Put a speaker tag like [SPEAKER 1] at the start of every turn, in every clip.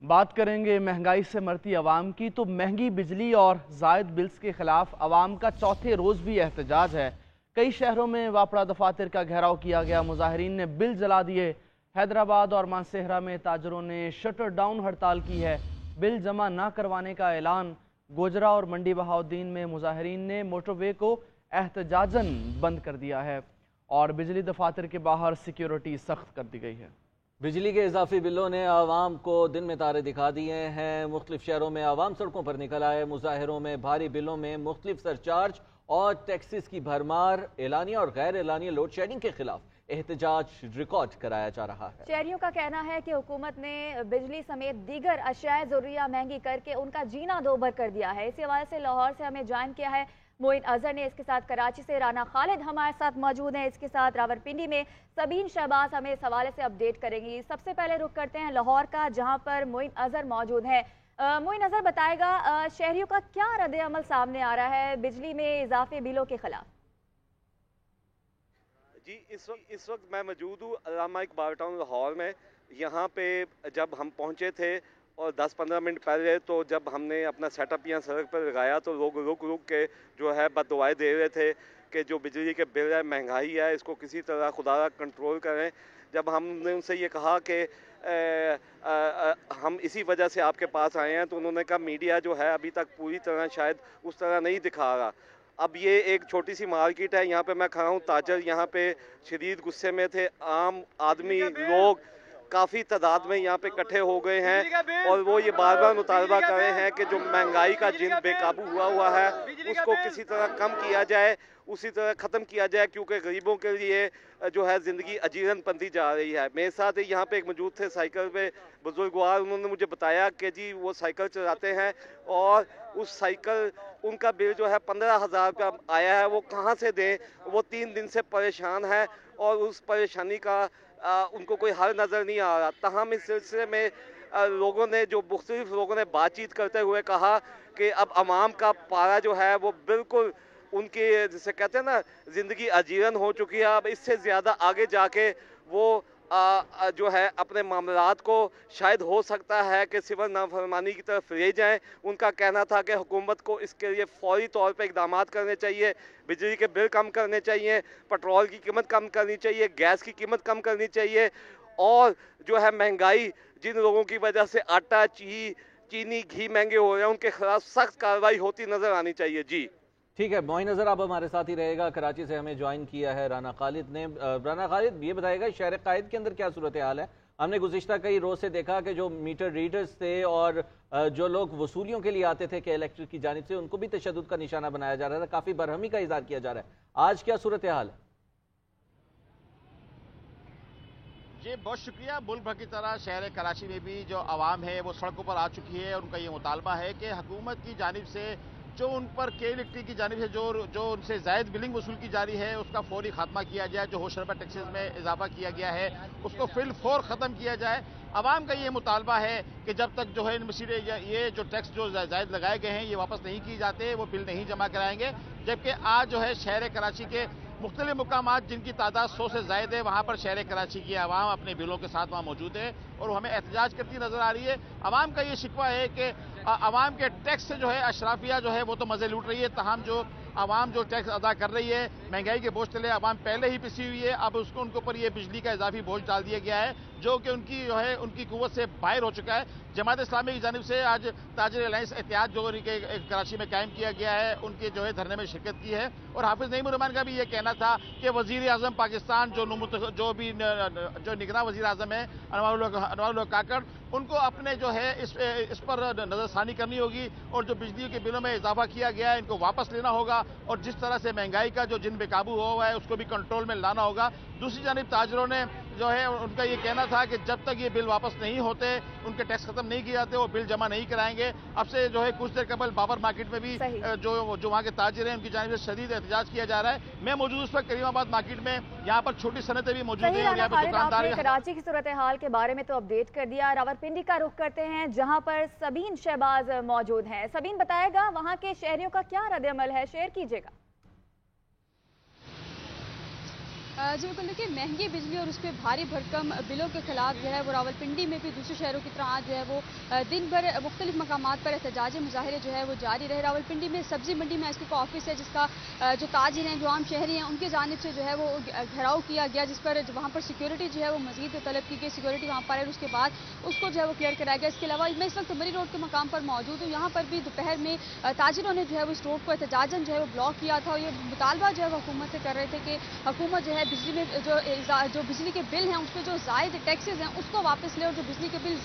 [SPEAKER 1] बात करेंगे महंगाई से मरती आवाम की। तो महंगी बिजली और जायद बिल्स के खिलाफ आवाम का चौथे रोज भी एहतजाज है। कई शहरों में वापड़ा दफातर का घेराव किया गया, मुजाहिरीन ने बिल जला दिए। हैदराबाद और मानसेहरा में ताजरों ने शटर डाउन हड़ताल की है। बिल जमा न करवाने का ऐलान। गोजरा और मंडी बहाउद्दीन में मुजाहिरीन ने मोटरवे को एहतजाजन बंद कर दिया है और बिजली दफातर के बाहर सिक्योरिटी सख्त कर दी गई है।
[SPEAKER 2] बिजली के इजाफी बिलों ने आवाम को दिन में तारे दिखा दिए हैं। मुख्तलिफ शहरों में आवाम सड़कों पर निकल आए। मुजाहिरों में भारी बिलों में मुख्तलिफ सरचार्ज और टैक्सेस की भरमार। एलानिया और गैर एलानिया लोड शेडिंग के खिलाफ एहतजाज रिकॉर्ड कराया जा रहा है।
[SPEAKER 3] शहरियों का कहना है कि हुकूमत ने बिजली समेत दीगर अशियाए ज़रूरिया महंगी करके उनका जीना दोभर कर दिया है। इसी हवाले से लाहौर से हमें ज्वाइन किया है मोइन अजहर ने, इसके साथ कराची से राना खालिद हमारे साथ मौजूद हैं, इसके साथ रावलपिंडी में सबीन शहबाज हमें इस हवाले से अपडेट करेंगी। सबसे पहले रुख करते हैं लाहौर का, जहां पर मोइन अजहर मौजूद हैं। मोइन अजहर बताएगा शहरियों का क्या रद्द अमल सामने आ रहा है बिजली में इजाफे बिलों के खिलाफ?
[SPEAKER 4] जी, इस वक्त मैं मौजूद हूँ अल्लामा इकबाल टाउन लाहौर में। यहाँ पे जब हम पहुँचे थे और 10-15 मिनट पहले तो जब हमने अपना सेटअप यहाँ सड़क पर लगाया तो लोग रुक रुक के जो है बददुआएं दे रहे थे कि जो बिजली के बिल है, महंगाई है, इसको किसी तरह खुदा कंट्रोल करें। जब हमने उनसे ये कहा कि हम इसी वजह से आपके पास आए हैं, तो उन्होंने कहा मीडिया जो है अभी तक पूरी तरह शायद उस तरह नहीं दिखा रहा। अब ये एक छोटी सी मार्केट है, यहाँ पे मैं खड़ा हूँ, ताजर यहाँ पे शदीद गुस्से में थे। आम आदमी लोग काफ़ी तादाद में यहाँ पे इकट्ठे हो गए हैं और वो ये बार बार मुतालबा कर रहे हैं कि जो महंगाई का जिन बेकाबू हुआ है उसको किसी तरह कम किया जाए, उसी तरह ख़त्म किया जाए, क्योंकि गरीबों के लिए जो है ज़िंदगी अजीरन बनती जा रही है। मेरे साथ यहाँ पे एक मौजूद थे साइकिल पे बुजुर्गवार, उन्होंने मुझे बताया कि जी वो साइकिल चलाते हैं और उस साइकिल उनका बिल जो है 15,000 का आया है, वो कहाँ से दें। वो 3 दिन से परेशान है और उस परेशानी का उनको कोई हल नज़र नहीं आ रहा। तहम इस सिलसिले में लोगों ने मुख्तलिफ लोगों ने बातचीत करते हुए कहा कि अब अवाम का पारा जो है वो बिल्कुल उनकी जिसे कहते हैं ना ज़िंदगी अजीरन हो चुकी है। अब इससे ज़्यादा आगे जाके वो जो है अपने मामलात को शायद हो सकता है कि सिविल नाफरमानी की तरफ ले जाएं। उनका कहना था कि हुकूमत को इसके लिए फौरी तौर पे इक़दामात करने चाहिए, बिजली के बिल कम करने चाहिए, पेट्रोल की कीमत कम करनी चाहिए, गैस की कीमत कम करनी चाहिए और जो है महंगाई जिन लोगों की वजह से आटा, चीनी, घी महंगे हो रहे हैं उनके खिलाफ सख्त कार्रवाई होती नज़र आनी चाहिए। जी
[SPEAKER 2] ठीक है, मोइन अजहर आप हमारे साथ ही रहेगा। कराची से हमें ज्वाइन किया है राना खालिद ने। राना खालिद, ये बताएगा शहर कायद के अंदर क्या सूरत हाल है? हमने गुज़िश्ता कई रोज से देखा कि जो मीटर रीडर्स थे और जो लोग वसूलियों के लिए आते थे कि इलेक्ट्रिक की जानिब से, उनको भी तशद्दुद का निशाना बनाया जा रहा था, काफ़ी बरहमी का इज़हार किया जा रहा है। आज क्या सूरत हाल है?
[SPEAKER 5] जी बहुत शुक्रिया। मुल्क भर की तरह शहर कराची में भी जो आवाम है वो सड़कों पर आ चुकी है और उनका ये मुतालबा है कि हुकूमत की जानिब से जो उन पर के इलेक्ट्रिक की जानिब से जो उनसे जायद बिलिंग वसूल की जा रही है उसका फौरी खात्मा किया जाए। जो होशरबा टैक्सेस में इजाफा किया गया है उसको फिल फौर ख़त्म किया जाए। आवाम का ये मुतालबा है कि जब तक जो है ये जो टैक्स जो जायद लगाए गए हैं ये वापस नहीं किए जाते, वो बिल नहीं जमा कराएंगे। जबकि आज जो है शहर कराची के मुख्तलिफ मुकामात जिनकी तादाद 100 से ज़ायद है, वहाँ पर शहर कराची की आवाम अपने बिलों के साथ वहाँ मौजूद है और हमें एहतजाज करती नज़र आ रही है। आवाम का ये शिकवा है कि आवाम के टैक्स से जो है अशराफिया जो है वो तो मज़े लूट रही है, तहम जो आवाम जो टैक्स अदा कर रही है, महंगाई के बोझ तले आवाम पहले ही पिसी हुई है। अब उनके ऊपर ये बिजली का इजाफी बोझ डाल दिया गया है जो कि उनकी जो है उनकी कुव्वत से बाहर हो चुका है। जमात इस्लामी की जानिब से आज ताजिर अलायंस एहतियात जो कराची में कायम किया गया है, उनके जो है धरने में शिरकत की है और हाफिज नईम रहमान का भी ये कहना था कि वज़ीर आज़म पाकिस्तान जो निगरान वज़ीर आज़म है अनवारुल काकड़, उनको अपने जो है इस पर नज़रसानी करनी होगी और जो बिजली के बिलों में इजाफा किया गया है इनको वापस लेना होगा और जिस तरह से महंगाई का जो जिन बेकाबू हुआ है उसको भी कंट्रोल में लाना होगा। दूसरी जानिब ताजरों ने जो है उनका ये कहना था कि जब तक ये बिल वापस नहीं होते, उनके टैक्स खत्म नहीं किए जाते, वो बिल जमा नहीं कराएंगे। अब से जो है कुछ देर कबल बाबर मार्केट में भी जो वहाँ के ताजिर हैं उनकी जानिब से शदीद एहतजाज किया जा रहा है। मैं मौजूद उस पर करीमाबाद मार्केट में, यहाँ पर छोटी सनतें भी मौजूद हैं।
[SPEAKER 3] कराची की सूरत हाल के बारे में तो अपडेट कर दिया। रावलपिंडी का रुख करते हैं जहाँ पर सबीन शहबाज मौजूद हैं। सबीन बताएगा वहाँ के शहरियों का क्या रद्द अमल है, शेयर कीजिएगा।
[SPEAKER 6] जी बिल्कुल, देखिए महंगी बिजली और उस पर भारी भरकम बिलों के खिलाफ जो है वो रावलपिंडी में भी दूसरे शहरों की तरह आज जो है वो दिन भर मुख्तलिफ मकामात पर एहतजाजी मुजाहरे जो है वो जारी रहे। रावलपिंडी में सब्जी मंडी में एसपी का ऑफिस है, जिसका जो ताजिर हैं, जो आम शहरी हैं, उनकी जानिब से जो है वो घेराव किया गया, जिस पर वहाँ पर सिक्योरिटी जो है वो मजीद तलब की गई। सिक्योरिटी वहाँ पर है, उसके बाद उसको जो है वो क्लियर कराया गया। इसके अलावा मैं इस वक्त मरी रोड के मकाम पर मौजूद हूँ। यहाँ पर भी दोपहर में ताजिरों ने जो है वो इस रोड को एहतजाजन जो है वो ब्लॉक किया था और ये मुतालबा जो है वो हुकूमत से कर रहे थे कि हुकूमत जो है बिजली में जो बिजली के बिल हैं उस पर जो जायद टैक्सेस हैं उसको वापस ले, और जो बिजली के बिल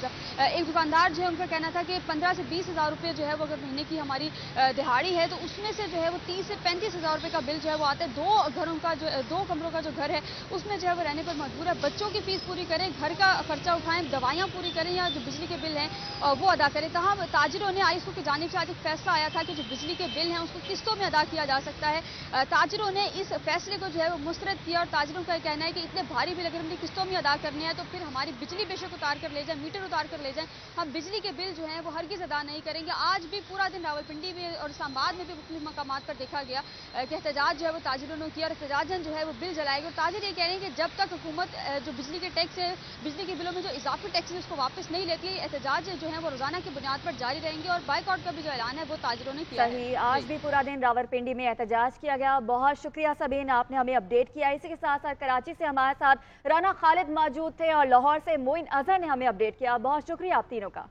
[SPEAKER 6] एक दुकानदार जो है उनका कहना था कि 15 से 20 हज़ार रुपये जो है वो अगर महीने की हमारी दिहाड़ी है तो उसमें से जो है वो 30 से 35 हज़ार रुपये का बिल जो है वो आता है। दो कमरों का जो घर है उसमें जो है वो रहने पर मजबूर है। बच्चों की फीस पूरी करें, घर का खर्चा उठाएं, दवाइयाँ पूरी करें या जो बिजली के बिल हैं वो अदा करें। तमाम ताजिरों ने आईएसओ की जानिब से आज एक फैसला आया था कि जो बिजली के बिल हैं उसको किस्तों में अदा किया जा सकता है। ताजिरों ने इस फैसले को जो है वो मुस्तरद किया और ताजिरों का कहना है कि इतने भारी बिल अगर हमने किस्तों में अदा करने हैं तो फिर हमारी बिजली बेशक उतार कर ले जाए, मीटर उतार कर ले जाएं, हम बिजली के बिल जो हैं वो हरगिज़ अदा नहीं करेंगे। आज भी पूरा दिन रावलपिंडी में और इस्लामाबाद में भी मुख्तलिफ मकामात पर देखा गया कि एहतजाज जो है वो ताजिरों ने किया और एहतजाजन जो है वो बिल जलाएगी। और ताजिर ये कह रहे हैं कि जब तक हुकूमत जो बिजली के टैक्स है, बिजली के बिलों में जो इजाफी टैक्स है उसको वापस नहीं लेती है, एहतजाज जो है वो रोजाना की बुनियाद पर जारी रहेंगे और बाइकआउट का भी जो ऐलान है वो ताजिरों ने किया है।
[SPEAKER 3] आज भी पूरा दिन रावलपिंडी में एहतजाज किया गया। बहुत शुक्रिया सबीन, आपने हमें अपडेट किया। इसी के साथ साथ कराची से हमारे साथ राना खालिद मौजूद थे और लाहौर से मोइन अजहर ने हमें अपडेट किया। बहुत शुक्रिया आप तीनों का।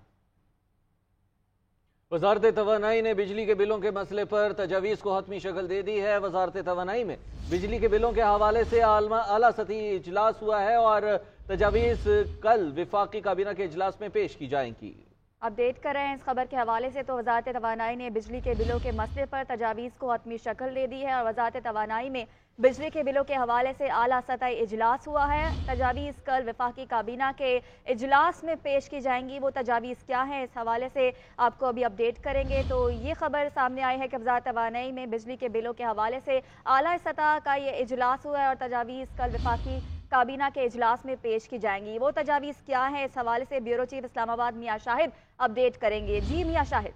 [SPEAKER 2] वजारत तवानाई ने बिजली के बिलों के मसले पर तजावीज़ को हतमी शक्ल दे दी है। वजारत तवानाई में बिजली के बिलों के हवाले से आला सतही इजलास हुआ है और तजावीज़ कल विफाकी काबीना के इजलास में पेश की जाएंगी।
[SPEAKER 3] अपडेट कर रहे हैं इस खबर के हवाले से तो वजारत तवानाई ने बिजली के बिलों के मसले पर तजावीज़ को हतमी शक्ल दे दी है और वजारत तवानाई में बिजली के बिलों के हवाले से आला सतही इजलास हुआ है। तजावीज़ कल वफाकी काबीना के इजलास में पेश की जाएंगी। वो तजावीज़ क्या हैं इस हवाले से आपको अभी अपडेट करेंगे। तो ये खबर सामने आई है कि वजारत तवानाई में बिजली के बिलों के हवाले से आला सतह का ये इजलास हुआ है और तजावीज़ कल वफाकी काबीना के इजलास में पेश की जाएंगी। वो तजावीज़ क्या हैं इस हवाले से ब्यूरो चीफ इस्लामाबाद मियां शाहिद अपडेट करेंगे। जी मियां शाहिद।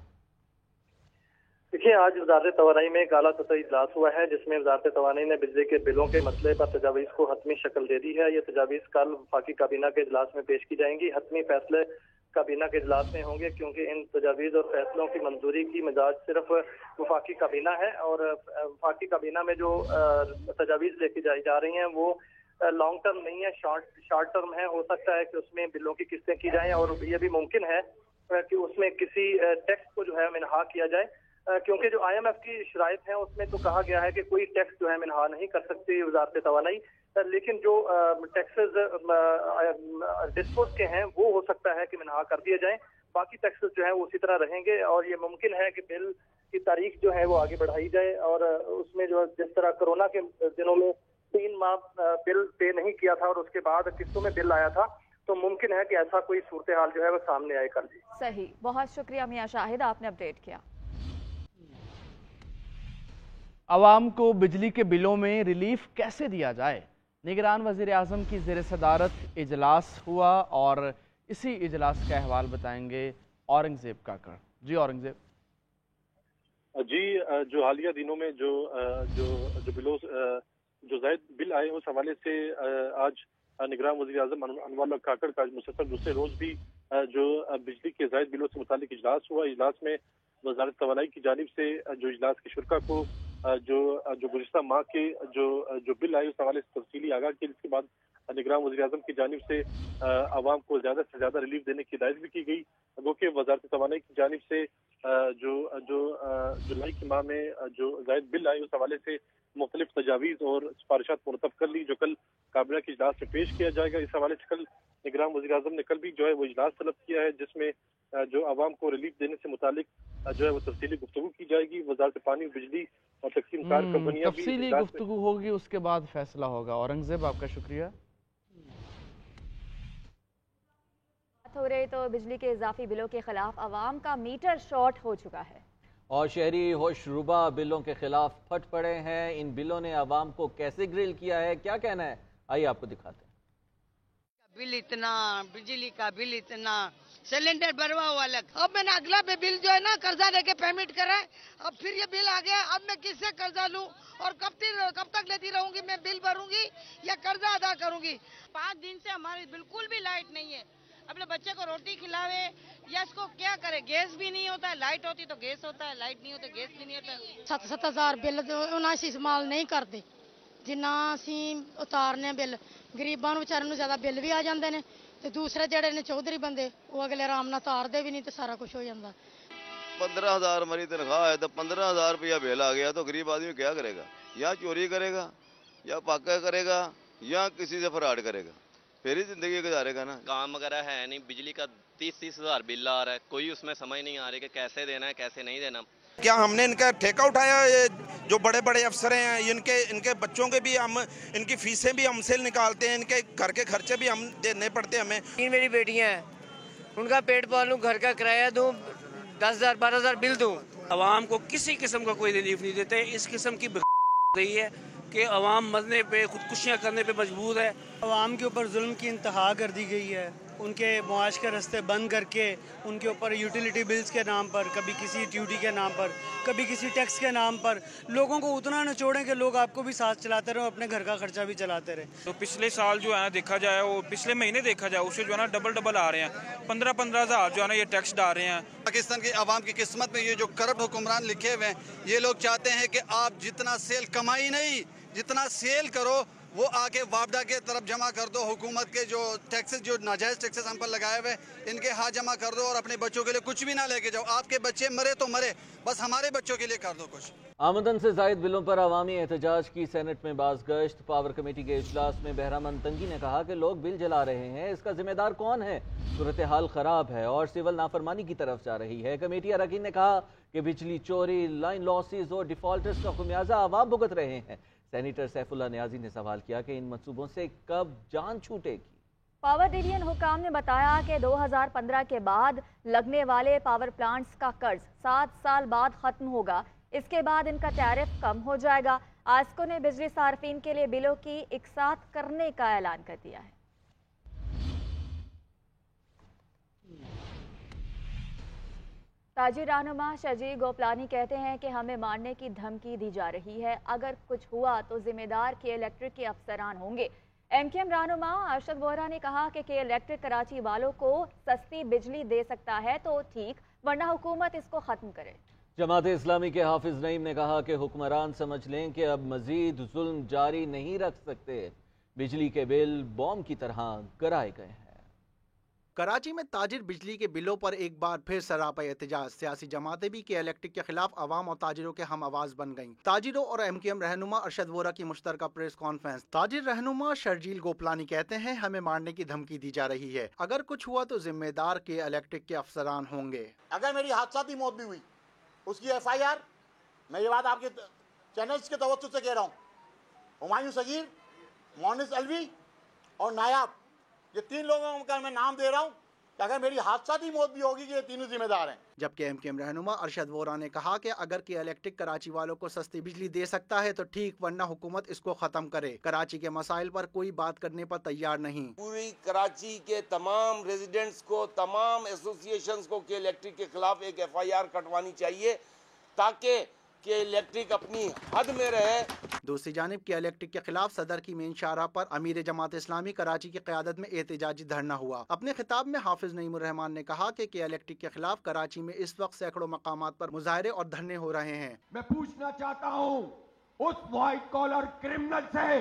[SPEAKER 7] देखिए, आज वजारत तवानाई में एक आला सतही इजलास हुआ है जिसमें वजारत तवानाई ने बिजली के बिलों के मसले पर तजावीज़ को हतमी शक्ल दे दी है। ये तजावीज़ कल वफाकी काबीना के इजलास में पेश की जाएंगी। हतमी फैसले काबीना के इजलास में होंगे क्योंकि इन तजावीज़ और फैसलों की मंजूरी की मिजाज सिर्फ वफाकी काबीना है और वफाकी काबीना में जो तजावीज़ लेके जाई जा रही हैं वो लॉन्ग टर्म नहीं है, शॉर्ट टर्म है। हो सकता है कि उसमें बिलों की किस्तें की जाएं और ये भी मुमकिन है कि उसमें किसी टैक्स को जो है मिनहा किया जाए, क्योंकि जो IMF की शराइत हैं उसमें तो कहा गया है कि कोई टैक्स जो है मिनहा नहीं कर सकती वजारत तवानाई, लेकिन जो टैक्सेस डिस्पोज के हैं वो हो सकता है कि मिनहा कर दिए जाएं। बाकी टैक्सेस जो है वो उसी तरह रहेंगे और ये मुमकिन है कि बिल की तारीख जो है वो आगे बढ़ाई जाए और उसमें जो जिस तरह कोरोना के दिनों में 3 माह बिल पे नहीं किया था और उसके बाद किस्तों में बिल आया था, तो मुमकिन है कि ऐसा कोई सूरत हाल जो है वो सामने आए कल। जी
[SPEAKER 3] सही, बहुत शुक्रिया मियां शाहिद, आपने अपडेट किया।
[SPEAKER 1] अवाम को बिजली के बिलों में रिलीफ कैसे दिया जाए, निगरान वज़ीर आज़म की ज़ेर सदारत इजलास हुआ और इसी इजलास का अहवाल बताएंगे औरंगज़ेब काकड़। जी औरंगज़ेब।
[SPEAKER 8] जी, जो हालिया दिनों में जो बिलों जो जायद बिल आए उस हवाले से आज निगरान वज़ीर आज़म अनवर काकड़ का मुसलसल दूसरे रोज भी जो बिजली के जायद बिलों से मुतालिक इजलास हुआ। इजलास में वजारत तवानाई की जानिब से जो इजलास के शुरका को जो गुज़िश्ता माह के जो बिल आए उस हवाले से तफसीली आगाह की, जिसके बाद निगरान वज़ीर आज़म की जानिब से आवाम को ज़्यादा से ज़्यादा रिलीफ देने की हिदायत भी की गई। गो कि वजारत तवानाई की जानिब से जो जुलाई की माह में जो जायद बिल आए उस हवाले से मुख्तलिफ तजावीज़ और सिफारिशात मुरतब कर ली जो कल काबीना के इजलास में पेश किया जाएगा। इस हवाले से कल निगरान वज़ीर आज़म ने कल भी जो है वो इजलास तलब किया है जिसमें जो आवाम को रिलीफ देने से मुतालिक जो है वो तफसीली गुफ्तगू की जाएगी। वजारत पानी, बिजली और तकसीम कार कंपनियां भी
[SPEAKER 1] तफसीली गुफ्तगू होगी, उसके बाद फैसला होगा। औरंगज़ेब आपका शुक्रिया।
[SPEAKER 3] हो रही तो बिजली के इजाफी बिलों के खिलाफ आवाम का मीटर शॉर्ट हो चुका है
[SPEAKER 2] और शहरी होशरुबा बिलों के खिलाफ फट पड़े हैं। इन बिलों ने आवाम को कैसे ग्रिल किया है, क्या कहना है, आइए आपको दिखाते हैं।
[SPEAKER 9] बिल इतना, बिजली का बिल इतना, सिलेंडर भरवा हुआ अलग। अब मैंने अगला पे बिल जो है ना कर्जा लेके पेमेंट करा है, अब फिर ये बिल आ गया, अब मैं किससे कर्जा लूं और कब तक लेती रहूंगी? मैं बिल भरूंगी या कर्जा अदा करूंगी? 5 दिन से हमारी बिल्कुल भी लाइट नहीं है। अपने बच्चे को रोटी खिलावे या इसको क्या करे? गैस भी नहीं होता है, लाइट होती तो गैस होता है, लाइट नहीं होती गैस भी नहीं होता। 7-7 बिल ਉਹਨਾਂ ਅਸੀਂ ਇਸਤੇਮਾਲ ਨਹੀਂ ਕਰਦੇ, ਜਿੰਨਾ ਅਸੀਂ ਉਤਾਰਨੇ ਬਿੱਲ। ਗਰੀਬਾਂ ਨੂੰ ਵਿਚਾਰਿਆਂ ਨੂੰ ਜ਼ਿਆਦਾ ਬਿੱਲ ਵੀ ਆ ਜਾਂਦੇ ਨੇ ਤੇ ਦੂਸਰੇ ਜਿਹੜੇ ਨੇ ਚੌਧਰੀ ਬੰਦੇ ਉਹ ਅਗਲੇ ਆਰਾਮ ਨਾਲ ਤਾਰਦੇ ਵੀ ਨਹੀਂ ਤੇ ਸਾਰਾ ਕੁਝ ਹੋ ਜਾਂਦਾ।
[SPEAKER 10] 15,000 हमारी तनख्वाह है तो 15,000 रुपया बिल आ गया तो गरीब आदमी क्या करेगा? या चोरी करेगा या पाका करेगा या किसी से फराड करेगा, फिर ही जिंदगी गुजारेगा ना।
[SPEAKER 11] काम वगैरह है नहीं, बिजली का 30-30 हज़ार बिल आ रहा है, कोई उसमें समझ नहीं आ रही कि कैसे देना है कैसे नहीं देना।
[SPEAKER 12] क्या हमने इनका ठेका उठाया? ये जो बड़े बड़े अफसर हैं इनके बच्चों के भी हम इनकी फीसें भी हमसे निकालते हैं, इनके घर के खर्चे भी हम देने पड़ते हैं हमें।
[SPEAKER 9] 3 मेरी बेटियां हैं, उनका पेट पालूं, घर का किराया दूं, 10,000-12,000 बिल दूं।
[SPEAKER 13] अवाम को किसी किस्म का कोई रिलीफ नहीं देते। इस किस्म की रही है कि अवाम मरने पे खुदकुशियाँ करने पे मजबूर है।
[SPEAKER 14] अवाम के ऊपर जुल्म की इंतहा कर दी गई है, उनके मुआश के रास्ते बंद करके उनके ऊपर यूटिलिटी बिल्स के नाम पर, कभी किसी ड्यूटी के नाम पर, कभी किसी टैक्स के नाम पर लोगों को उतना नचोड़ें कि लोग आपको भी साथ चलाते रहे, अपने घर का खर्चा भी चलाते रहे।
[SPEAKER 15] तो पिछले साल जो है ना देखा जाए, वो पिछले महीने देखा जाए उससे जो है ना डबल आ रहे हैं, 15-15 हज़ार जो है ना ये टैक्स डाल रहे हैं।
[SPEAKER 16] पाकिस्तान की आवाम की किस्मत में ये जो करप्ट हुक्मरान लिखे हुए हैं, ये लोग चाहते हैं कि आप जितना सेल कमाई नहीं, जितना सेल करो वो आके वापडा के तरफ जमा कर दो। हुकूमत के जो टैक्सेस, जो नाजायज़ टैक्सेस हम पर लगाए हुए, इनके हाथ जमा कर दो और अपने बच्चों के लिए कुछ भी ना लेके जाओ। आपके बच्चे मरे तो मरे, बस हमारे बच्चों के लिए कर दो कुछ।
[SPEAKER 2] आमदन से जायद बिलों पर अवामी एहतजाज की सेनेट में बाज़गश्त। पावर कमेटी के इजलास में बहरामंद तंगी ने कहा कि लोग बिल जला रहे हैं, इसका जिम्मेदार कौन है? सूरत हाल ख़राब है और सिविल नाफरमानी की तरफ जा रही है। कमेटी अरकान ने कहा कि बिजली चोरी, लाइन लॉसेस और डिफॉल्टर्स का खुमियाजा अवाम भुगत रहे हैं। सेनेटर सैफुल्लाह नियाजी ने सवाल किया कि इन मंसूबों से कब जान छूटेगी?
[SPEAKER 3] पावर डिवीजन हुकाम ने बताया कि 2015 के बाद लगने वाले पावर प्लांट्स का कर्ज 7 साल बाद खत्म होगा। इसके बाद इनका टैरिफ कम हो जाएगा। आस्को ने बिजली सार्फिन के लिए बिलों की इकसात करने का ऐलान कर दिया है। ताजी रहनुमा शजीर गोपलानी कहते हैं कि हमें मारने की धमकी दी जा रही है, अगर कुछ हुआ तो जिम्मेदार के इलेक्ट्रिक के अफसरान होंगे। एमकेएम रहनुमा अरशद वोहरा ने कहा कि के इलेक्ट्रिक कराची वालों को सस्ती बिजली दे सकता है तो ठीक, वरना हुकूमत इसको खत्म करे।
[SPEAKER 2] जमात इस्लामी के हाफिज नईम ने कहा कि हुक्मरान समझ लें कि अब मजीद जुल्म जारी नहीं रख सकते। बिजली के बिल बॉम्ब की तरह गिराए गए हैं।
[SPEAKER 17] कराची में ताजिर बिजली के बिलों पर एक बार फिर सरापा एहतजाज। सियासी जमातें भी के इलेक्ट्रिक के खिलाफ अवाम और ताजिरों के हम आवाज बन गईं। ताजिरों और एमकेएम रहनुमा अरशद वोहरा की मुश्तरका प्रेस कॉन्फ्रेंस। ताजिर रहनुमा शर्जील गोपलानी कहते हैं हमें मारने की धमकी दी जा रही है, अगर कुछ हुआ तो जिम्मेदार के इलेक्ट्रिक के अफसरान होंगे।
[SPEAKER 18] अगर मेरी हादसाती मौत भी हुई उसकी FIR, मैं ये बात आपके चैनल्स के तवज्जुह से कह रहा हूँ, हुमायूं सगीर, मोनिस अलवी और नायाब, ये 3 लोगों का मैं नाम दे रहा हूँ कि अगर मेरी हादसाती मौत भी होगी कि ये तीनों जिम्मेदार हैं।
[SPEAKER 17] जबकि एमकेएम रहनुमा अरशद वोहरा ने कहा कि अगर के इलेक्ट्रिक कराची वालों को सस्ती बिजली दे सकता है तो ठीक, वरना हुकूमत इसको खत्म करे। कराची के मसाइल पर कोई बात करने पर तैयार नहीं।
[SPEAKER 19] पूरी कराची के तमाम रेजिडेंट्स को, तमाम एसोसिएशंस को के इलेक्ट्रिक के खिलाफ एक FIR कटवानी चाहिए ताकि के इलेक्ट्रिक अपनी हद में रहे।
[SPEAKER 17] दूसरी जानिब के इलेक्ट्रिक के खिलाफ सदर की मेन शाहराह पर अमीर जमात इस्लामी कराची की क़यादत में एहतजाजी धरना हुआ। अपने खिताब में हाफिज नईमुर रहमान ने कहा कि के इलेक्ट्रिक के खिलाफ कराची में इस वक्त सैकड़ों मकामात पर मुजाहरे और धरने हो रहे हैं।
[SPEAKER 20] मैं पूछना चाहता हूँ उस व्हाइट कॉलर क्रिमिनल से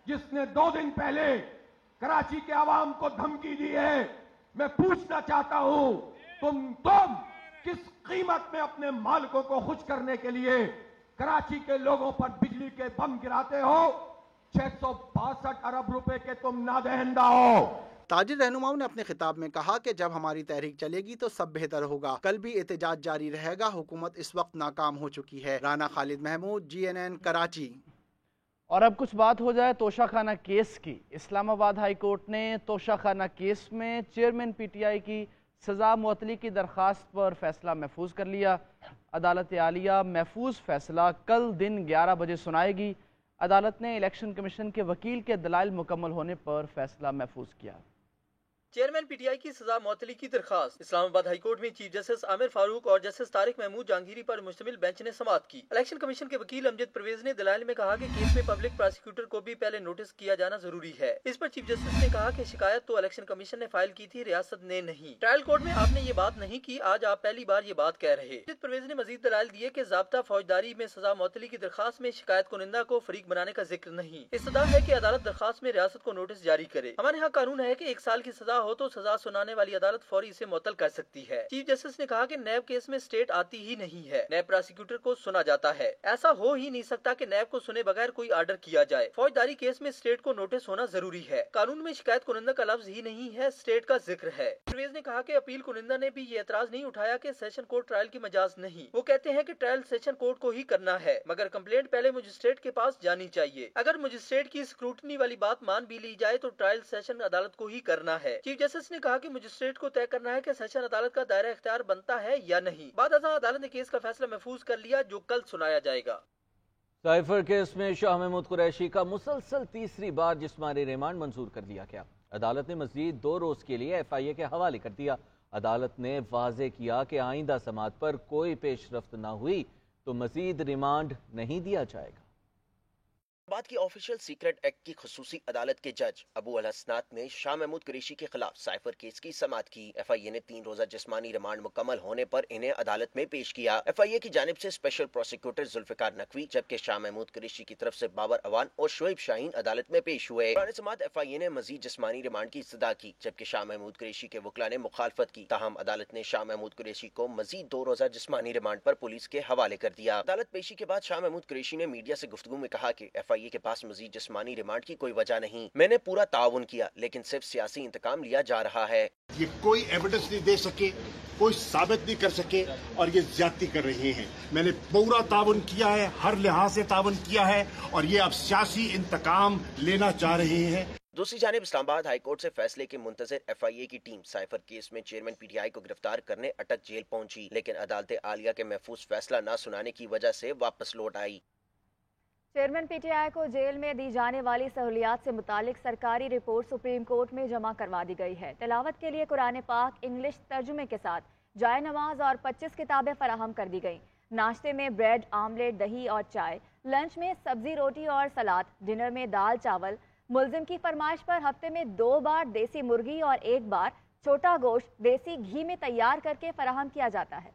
[SPEAKER 20] जिसने 2 दिन पहले कराची के आवाम को धमकी दी है, मैं पूछना चाहता हूँ तुम किस कीमत में अपने मालिकों को खुश करने के लिए कराची के लोगों पर बिजली के बम गिराते हो? 662 अरब रुपए के तुम नादहिंदा हो।
[SPEAKER 17] ताजिर रहनुमाओं ने अपने खिताब में कहा कि जब हमारी तहरीक चलेगी तो सब बेहतर होगा। कल भी एहतजाज जारी रहेगा। हुकूमत इस वक्त नाकाम हो चुकी है। राना खालिद महमूद, GNN कराची।
[SPEAKER 1] और अब कुछ बात हो जाए तोशाखाना केस की। इस्लामाबाद हाई कोर्ट ने तोशाखाना केस में चेयरमैन PTI की सज़ा मुअत्तली की दरख्वास्त पर फैसला महफूज कर लिया। अदालत आलिया महफूज फैसला कल दिन 11 बजे सुनाएगी। अदालत ने इलेक्शन कमीशन के वकील के दलाइल मुकम्मल होने पर फैसला महफूज किया।
[SPEAKER 21] چیئرمین پی ٹی آئی کی سزا معطلی کی درخواست۔ اسلام آباد ہائی کورٹ میں چیف جسٹس عامر فاروق اور جسٹس طارق محمود جہانگیری پر مشتمل بینچ نے سماعت کی۔ الیکشن کمیشن کے وکیل امجد پرویز نے دلائل میں کہا کہ کیس میں پبلک پراسیکیوٹر کو بھی پہلے نوٹس کیا جانا ضروری ہے۔ اس پر چیف جسٹس نے کہا کہ شکایت تو الیکشن کمیشن نے فائل کی تھی، ریاست نے نہیں۔ ٹرائل کورٹ میں آپ نے یہ بات نہیں کی، آج آپ پہلی بار یہ بات کہہ رہے۔ امجد پرویز نے مزید دلائل دیے کہ ضابطہ فوجداری میں سزا معطلی کی درخواست میں شکایت کنندہ کو فریق بنانے کا ذکر نہیں۔ استدعا ہے کہ عدالت درخواست میں ریاست کو نوٹس جاری کرے۔ ہمارے ہاں قانون ہے کہ 1 سال کی سزا ہو تو سزا سنانے والی عدالت فوری اسے معطل کر سکتی ہے۔ چیف جسٹس نے کہا کہ نیب کیس میں اسٹیٹ آتی ہی نہیں ہے، نیب پراسیکیوٹر کو سنا جاتا ہے۔ ایسا ہو ہی نہیں سکتا کہ نیب کو سنے بغیر کوئی آرڈر کیا جائے۔ فوجداری کیس میں اسٹیٹ کو نوٹس ہونا ضروری ہے۔ قانون میں شکایت کنندہ کا لفظ ہی نہیں ہے، اسٹیٹ کا ذکر ہے۔ پرویز نے کہا کہ اپیل کنندہ نے بھی یہ اعتراض نہیں اٹھایا کہ سیشن کورٹ ٹرائل کی مجاز نہیں۔ وہ کہتے ہیں کہ ٹرائل سیشن کورٹ کو ہی کرنا ہے، مگر کمپلینٹ پہلے مجسٹریٹ کے پاس جانی چاہیے۔ اگر مجسٹریٹ کی اسکروٹنی والی بات مان بھی لی جائے تو ٹرائل سیشن عدالت کو ہی کرنا ہے۔ چیف جسٹس نے کہا کہ مجسٹریٹ کو طے کرنا ہے کہ سیشن عدالت کا دائرہ اختیار بنتا ہے یا نہیں۔ بعد ازاں عدالت نے کیس کا فیصلہ محفوظ کر لیا جو کل سنایا جائے گا۔
[SPEAKER 2] سائفر کیس میں شاہ محمود قریشی کا مسلسل تیسری بار جسمانی ریمانڈ منظور کر دیا گیا۔ عدالت نے مزید 2 روز کے لیے FIA کے حوالے کر دیا۔ عدالت نے واضح کیا کہ آئندہ سماعت پر کوئی پیش رفت نہ ہوئی تو مزید ریمانڈ نہیں دیا جائے گا۔
[SPEAKER 22] بعد کی آفیشل سیکرٹ ایکٹ کی خصوصی عدالت کے جج ابو الحسنات نے شاہ محمود قریشی کے خلاف سائفر کیس کی سماعت کی۔ FIA نے 3 روزہ جسمانی ریمانڈ مکمل ہونے پر انہیں عدالت میں پیش کیا۔ FIA کی جانب سے اسپیشل پروسیکیوٹر ذوالفقار نقوی جبکہ شاہ محمود قریشی کی طرف سے بابر اوان اور شعیب شاہین عدالت میں پیش ہوئے۔ قرآن سماعت FIA نے مزید جسمانی ریمانڈ کی استدعا کی جبکہ شاہ محمود قریشی کے وکلا نے مخالفت کی، تاہم عدالت نے شاہ محمود قریشی کو مزید 2 روزہ جسمانی ریمانڈ پر پولیس کے حوالے کر دیا۔ عدالت پیشی کے بعد شاہ محمود قریشی نے میڈیا سے گفتگو میں کہا کہ FIA کے پاس مزید جسمانی ریمانڈ کی کوئی وجہ نہیں، میں نے پورا تعاون کیا لیکن صرف سیاسی انتقام لیا جا رہا ہے۔
[SPEAKER 18] یہ کوئی ایویڈنس نہیں دے سکے، کوئی ثابت نہیں کر سکے اور یہ زیادتی کر رہے ہیں۔ میں نے پورا تعاون کیا ہے، ہر لحاظ سے تعاون کیا ہے اور یہ اب سیاسی انتقام لینا چاہ رہے ہیں۔
[SPEAKER 22] دوسری جانب اسلام آباد ہائی کورٹ سے فیصلے کے منتظر FIA کی ٹیم سائفر کیس میں چیئرمین PTI کو گرفتار کرنے اٹک جیل پہنچی، لیکن عدالت عالیہ کے محفوظ فیصلہ نہ سنانے کی وجہ سے واپس لوٹ آئی۔
[SPEAKER 3] چیئرمین PTI کو جیل میں دی جانے والی سہولیات سے متعلق سرکاری رپورٹ سپریم کورٹ میں جمع کروا دی گئی ہے۔ تلاوت کے لیے قرآن پاک انگلش ترجمے کے ساتھ جائے نماز اور 25 کتابیں فراہم کر دی گئیں۔ ناشتے میں بریڈ، آملیٹ، دہی اور چائے، لنچ میں سبزی روٹی اور سلاد، ڈنر میں دال چاول۔ ملزم کی فرمائش پر ہفتے میں 2 بار دیسی مرغی اور 1 بار چھوٹا گوشت دیسی گھی میں تیار کر کے فراہم کیا جاتا ہے۔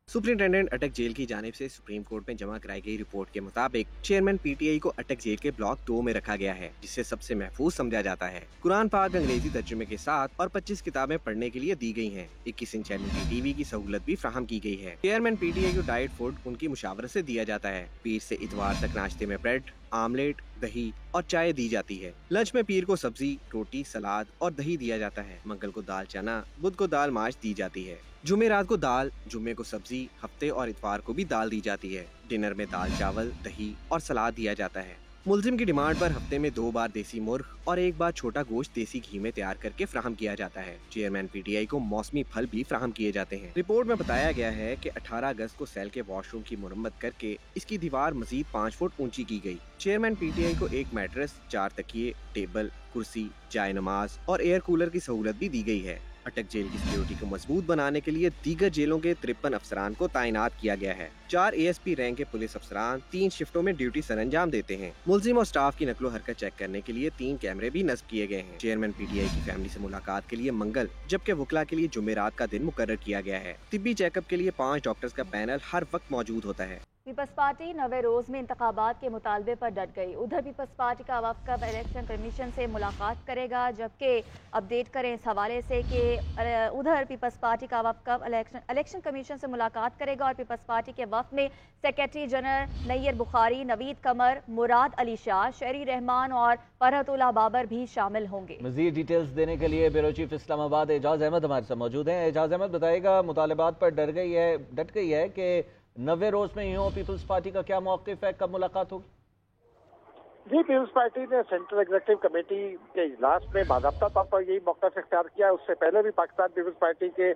[SPEAKER 23] سپرنٹینڈنٹ اٹک جیل کی جانب سے سپریم کورٹ میں جمع کرائی گئی رپورٹ کے مطابق چیئرمین PTI کو اٹک جیل کے بلاک 2 میں رکھا گیا ہے، جسے سب سے محفوظ سمجھا جاتا ہے۔ قرآن پاک انگریزی ترجمے کے ساتھ اور 25 کتابیں پڑھنے کے لیے دی گئی ہیں۔ 21 انچ LED TV کی سہولت بھی فراہم کی گئی ہے۔ چیئرمین PTI کو ڈائٹ فوڈ ان کی مشاورت سے دیا جاتا ہے۔ پیر سے اتوار تک ناشتے میں بریڈ، آملیٹ، دہی اور چائے دی جاتی ہے۔ لنچ میں پیر کو سبزی، روٹی، سلاد اور دہی دیا جاتا ہے۔ منگل کو دال چنا، بدھ کو دال ماش دی جاتی ہے۔ جمعرات کو دال، جمعے کو سبزی، ہفتے اور اتوار کو بھی دال دی جاتی ہے۔ ڈنر میں دال چاول، دہی اور سلاد دیا جاتا ہے۔ ملزم کی ڈیمانڈ پر ہفتے میں 2 بار دیسی مرغ اور 1 بار چھوٹا گوشت دیسی گھی میں تیار کر کے فراہم کیا جاتا ہے۔ چیئرمین PTI کو موسمی پھل بھی فراہم کیے جاتے ہیں۔ رپورٹ میں بتایا گیا ہے کہ 18 اگست کو سیل کے واش روم کی مرمت کر کے اس کی دیوار مزید 5 فٹ اونچی کی گئی۔ چیئرمین PTI کو 1 میٹرس، 4 تکیے، ٹیبل، کرسی، جائے نماز اور ایئر کولر کی سہولت بھی دی گئی ہے۔ اٹک جیل کی سیکیورٹی کو مضبوط بنانے کے لیے دیگر جیلوں کے 53 افسران کو تعینات کیا گیا ہے۔ 4 ASP رینک کے پولیس افسران 3 شفٹوں میں ڈیوٹی سر انجام دیتے ہیں۔ ملزم اور سٹاف کی نقل و حرکت چیک کرنے کے لیے 3 کیمرے بھی نصب کیے گئے ہیں۔ چیئرمین PTI کی فیملی سے ملاقات کے لیے منگل جبکہ وکلا کے لیے جمعرات کا دن مقرر کیا گیا ہے۔ طبی چیک اپ کے لیے 5 ڈاکٹرز کا پینل ہر وقت موجود ہوتا ہے۔
[SPEAKER 3] پیپلز پارٹی 9ویں روز میں انتخابات کے مطالبے پر ڈٹ گئی۔ ادھر پیپلز پارٹی کا وفد کب الیکشن کمیشن سے ملاقات کرے گا، جبکہ اپڈیٹ کریں اس حوالے سے کہ ادھر پیپلز پارٹی کا وفد کب الیکشن کمیشن سے ملاقات کرے گا اور پیپلز پارٹی کے وفد میں سیکریٹری جنرل نیر بخاری، نوید قمر، مراد علی شاہ، شہری رحمان اور فرحت اللہ بابر بھی شامل ہوں گے۔
[SPEAKER 2] مزید ڈیٹیلز دینے کے لیے بیورو چیف اسلام آباد اعجاز احمد ہمارے ساتھ موجود ہیں۔ اعجاز احمد بتائے گا، مطالبات پر ڈٹ گئی ہے کہ 9ویں روز میں یوں پیپلز پارٹی کا کیا موقف ہے، کب ملاقات ہوگی؟
[SPEAKER 4] जी, पीपल्स पार्टी ने सेंट्रल एग्जीक्यूटिव कमेटी के इजलास में बाकायदा तौर पर यही मौक़िफ़ इख्तियार किया। उससे पहले भी पाकिस्तान पीपल्स पार्टी के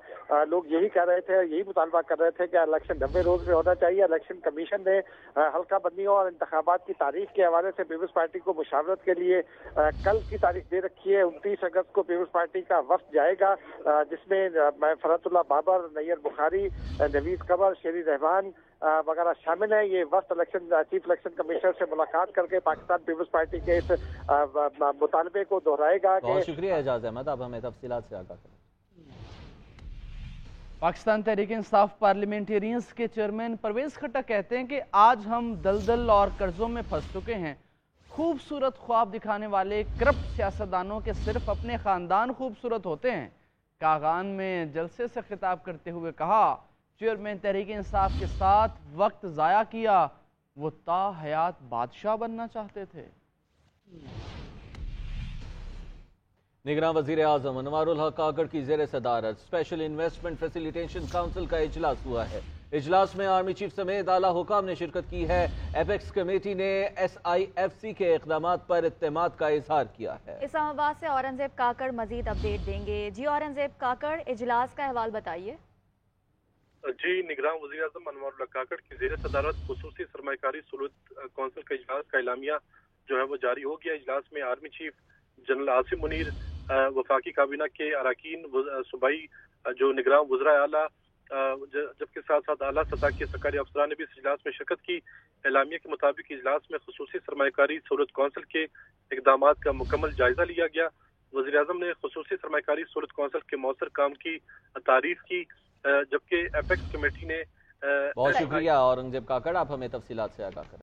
[SPEAKER 4] लोग यही कह रहे थे, यही मुतालबा कर रहे थे कि इलेक्शन 90 रोज़ में होना चाहिए। इलेक्शन कमीशन ने हल्का बंदियों और इंतखाबात की तारीख के हवाले से पीपल्स पार्टी को मुशावरत के लिए कल की तारीख दे रखी है। 29 अगस्त को पीपल्स पार्टी का वफ्द जाएगा, जिसमें फरहतुल्लाह बाबर, नैयर बुखारी, नवीद कबर, शेरी रहमान वगैरह शामिल है। ये वक्त चीफ इलेक्शन कमिश्नर से मुलाकात करके पाकिस्तान पीपल्स पार्टी के इस मुतालबे को दोहराएगा।
[SPEAKER 2] बहुत शुक्रिया एजाज अहमद, आप हमें तफसीलात से आगाह करें।
[SPEAKER 1] पाकिस्तान तहरीक इंसाफ पार्लियामेंटेरियंस के चेयरमैन परवेज खट्टर कहते हैं कि आज हम दलदल और कर्जों में फंस चुके हैं। खूबसूरत ख्वाब दिखाने वाले करप्ट सियासतदानों के सिर्फ अपने खानदान खूबसूरत होते हैं। कागान में जलसे से खिताब करते हुए कहा, चेयरमैन तहरीक इंसाफ के साथ वक्त ज़ाया किया, वो ताहयात बादशाह बनना चाहते थे।
[SPEAKER 2] निगरान वज़ीर आज़म अनवारुल हक काकड़ की ज़ेर सदारत स्पेशल इन्वेस्टमेंट फैसिलिटेशन काउंसिल का इजलास हुआ है। इजलास में आर्मी चीफ समेत आला हुकाम ने शिरकत की है। एपेक्स कमेटी ने SIFC के इक़दामात पर इत्तेमाद का इजहार किया है।
[SPEAKER 3] इस्लामाबाद से औरंगजेब काकड़ मजीद अपडेट देंगे। जी औरंगजेब काकड़, इजलास का अहवाल बताइए।
[SPEAKER 8] जी, निगरान वज़ीर आज़म अनवारुल हक काकड़ की ज़ेर सदारत खुसूसी सरमायाकारी सहूलत कौंसिल का इजलास का एलामिया जो है वो जारी हो गया। इजलास में army chief general Asim Munir, वफाकी काबीना के अरकान, सूबाई जो निगरान वज़रा आला, जबकि साथ साथ आला सतह के सरकारी अफसरान ने भी इस इजलास में शिरकत की। एलामिया के मुताबिक इजलास में खुसूसी सरमायाकारी सहूलत कौंसिल के इक़दामात का मुकम्मल जायजा लिया गया। वज़ीर आज़म ने खुसूसी सरमायाकारी सहूलत कौंसिल के मौसर काम की तारीफ की, जबकि एपेक्स कमेटी ने
[SPEAKER 2] बहुत शुक्रिया औरंगजेब काकड़, आप हमें तफसीलात से आगाह करें।